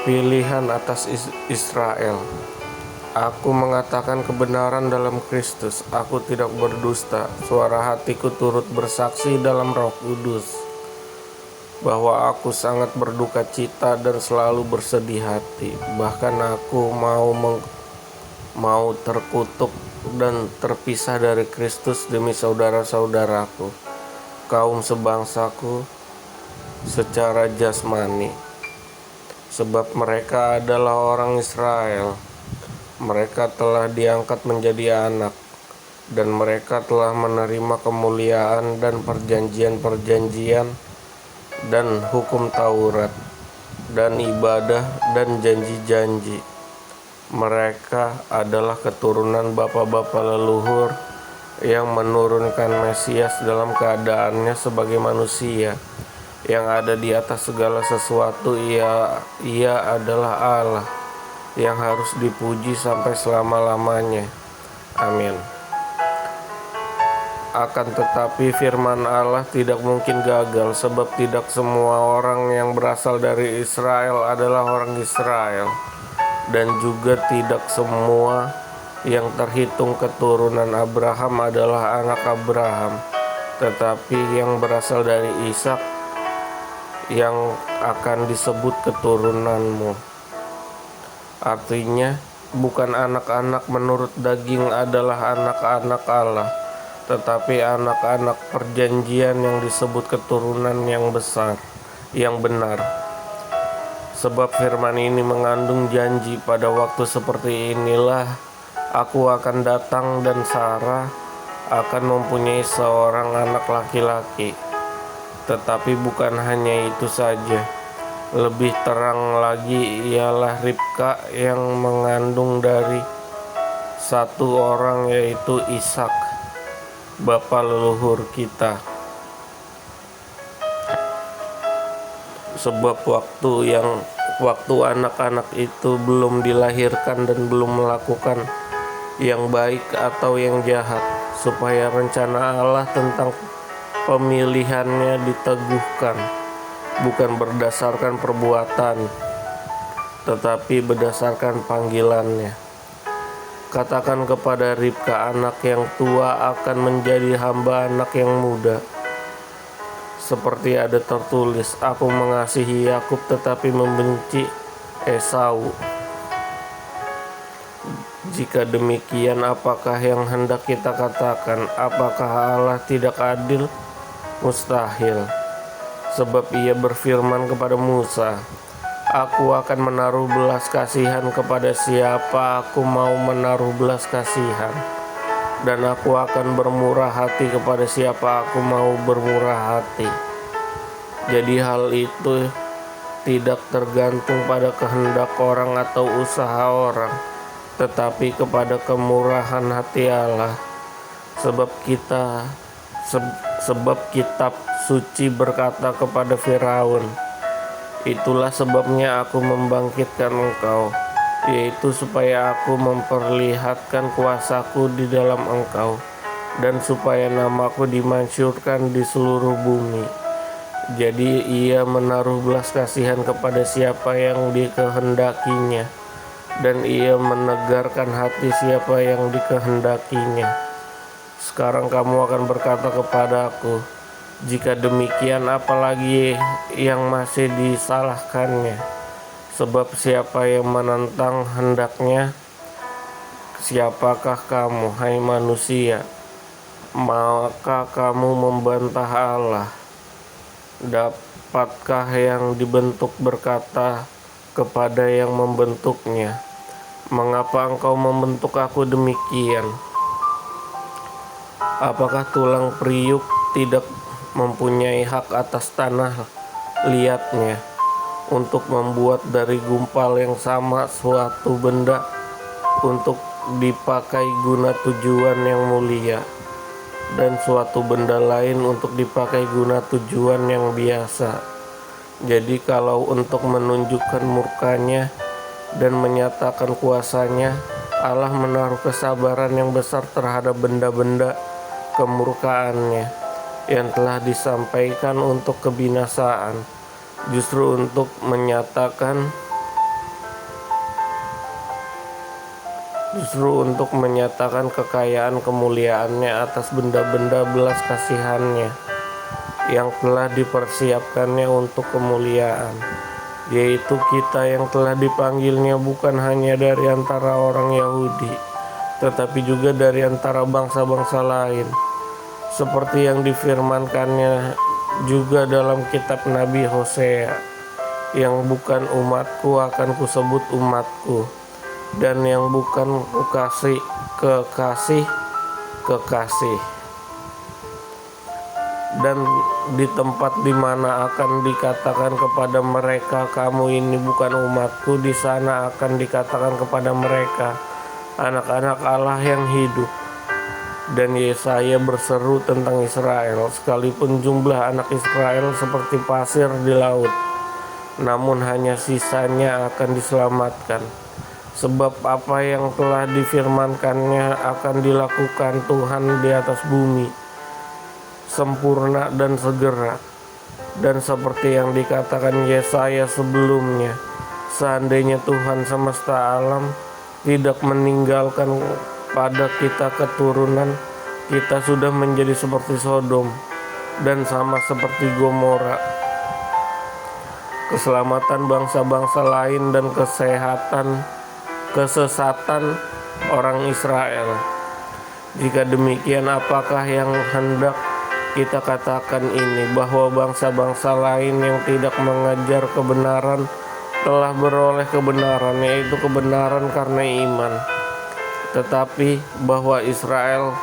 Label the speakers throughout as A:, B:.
A: Pilihan atas Israel. Aku mengatakan kebenaran dalam Kristus. Aku tidak berdusta. Suara hatiku turut bersaksi dalam Roh Kudus bahwa aku sangat berduka cita dan selalu bersedih hati. Bahkan aku mau terkutuk dan terpisah dari Kristus demi saudara-saudaraku, kaum sebangsaku secara jasmani. Sebab mereka adalah orang Israel. Mereka telah diangkat menjadi anak, dan mereka telah menerima kemuliaan dan perjanjian-perjanjian dan hukum Taurat dan ibadah dan janji-janji. Mereka adalah keturunan bapa-bapa leluhur yang menurunkan Mesias dalam keadaannya sebagai manusia yang ada di atas segala sesuatu. Ia adalah Allah yang harus dipuji sampai selama-lamanya. Amin. Akan tetapi firman Allah tidak mungkin gagal, sebab tidak semua orang yang berasal dari Israel adalah orang Israel, dan juga tidak semua yang terhitung keturunan Abraham adalah anak Abraham. Tetapi yang berasal dari Ishak yang akan disebut keturunanmu. Artinya, bukan anak-anak menurut daging adalah anak-anak Allah, tetapi anak-anak perjanjian yang disebut keturunan yang besar, yang benar. Sebab firman ini mengandung janji, pada waktu seperti inilah aku akan datang dan Sarah akan mempunyai seorang anak laki-laki. Tetapi bukan hanya itu saja, lebih terang lagi ialah Ribka yang mengandung dari satu orang, yaitu Ishak, bapa leluhur kita. Sebab waktu anak-anak itu belum dilahirkan dan belum melakukan yang baik atau yang jahat, supaya rencana Allah tentang pemilihannya diteguhkan, bukan berdasarkan perbuatan, tetapi berdasarkan panggilannya. Katakan kepada Ribka, anak yang tua akan menjadi hamba anak yang muda. Seperti ada tertulis, aku mengasihi Yakub tetapi membenci Esau. Jika demikian, apakah yang hendak kita katakan? Apakah Allah tidak adil? Mustahil. Sebab ia berfirman kepada Musa, aku akan menaruh belas kasihan kepada siapa aku mau menaruh belas kasihan, dan aku akan bermurah hati kepada siapa aku mau bermurah hati. Jadi hal itu tidak tergantung pada kehendak orang atau usaha orang, tetapi kepada kemurahan hati Allah. Sebab kitab suci berkata kepada Firaun, itulah sebabnya aku membangkitkan engkau, yaitu supaya aku memperlihatkan kuasaku di dalam engkau, dan supaya namaku dimasyhurkan di seluruh bumi. Jadi ia menaruh belas kasihan kepada siapa yang dikehendakinya, dan ia menegarkan hati siapa yang dikehendakinya. Sekarang kamu akan berkata kepadaku, jika demikian apalagi yang masih disalahkannya? Sebab siapa yang menentang hendaknya? Siapakah kamu, hai manusia, maka kamu membantah Allah? Dapatkah yang dibentuk berkata kepada yang membentuknya, mengapa engkau membentuk aku demikian? Apakah tulang periuk tidak mempunyai hak atas tanah liatnya untuk membuat dari gumpal yang sama suatu benda untuk dipakai guna tujuan yang mulia, dan suatu benda lain untuk dipakai guna tujuan yang biasa? Jadi kalau untuk menunjukkan murkanya dan menyatakan kuasanya, Allah menaruh kesabaran yang besar terhadap benda-benda kemurkaannya yang telah disampaikan untuk kebinasaan, justru untuk menyatakan justru untuk menyatakan kekayaan kemuliaannya atas benda-benda belas kasihannya yang telah dipersiapkannya untuk kemuliaan, yaitu kita yang telah dipanggilnya bukan hanya dari antara orang Yahudi, tetapi juga dari antara bangsa-bangsa lain, seperti yang difirmankannya juga dalam kitab Nabi Hosea, yang bukan umatku akan kusebut umatku, dan yang bukan kukasih kekasih. Dan di tempat di mana akan dikatakan kepada mereka, kamu ini bukan umatku, di sana akan dikatakan kepada mereka, anak-anak Allah yang hidup. Dan Yesaya berseru tentang Israel, sekalipun jumlah anak Israel seperti pasir di laut, namun hanya sisanya akan diselamatkan. Sebab apa yang telah difirmankannya akan dilakukan Tuhan di atas bumi, sempurna dan segera. Dan seperti yang dikatakan Yesaya sebelumnya, seandainya Tuhan semesta alam tidak meninggalkan pada kita keturunan, kita sudah menjadi seperti Sodom dan sama seperti Gomora. Keselamatan bangsa-bangsa lain dan kesesatan orang Israel. Jika demikian, apakah yang hendak kita katakan ini, bahwa bangsa-bangsa lain yang tidak mengejar kebenaran telah beroleh kebenaran, yaitu kebenaran karena iman, tetapi bahwa Israel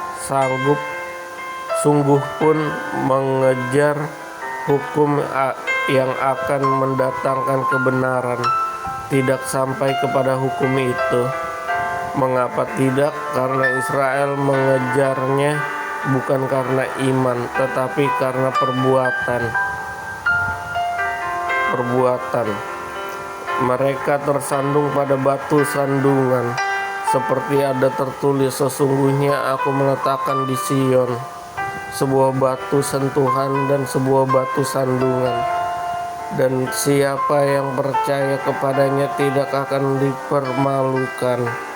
A: sungguh pun mengejar hukum yang akan mendatangkan kebenaran, tidak sampai kepada hukum itu. Mengapa tidak? Karena Israel mengejarnya bukan karena iman, tetapi karena perbuatan. Mereka tersandung pada batu sandungan, seperti ada tertulis, sesungguhnya aku meletakkan di Sion sebuah batu sentuhan dan sebuah batu sandungan, dan siapa yang percaya kepadanya tidak akan dipermalukan.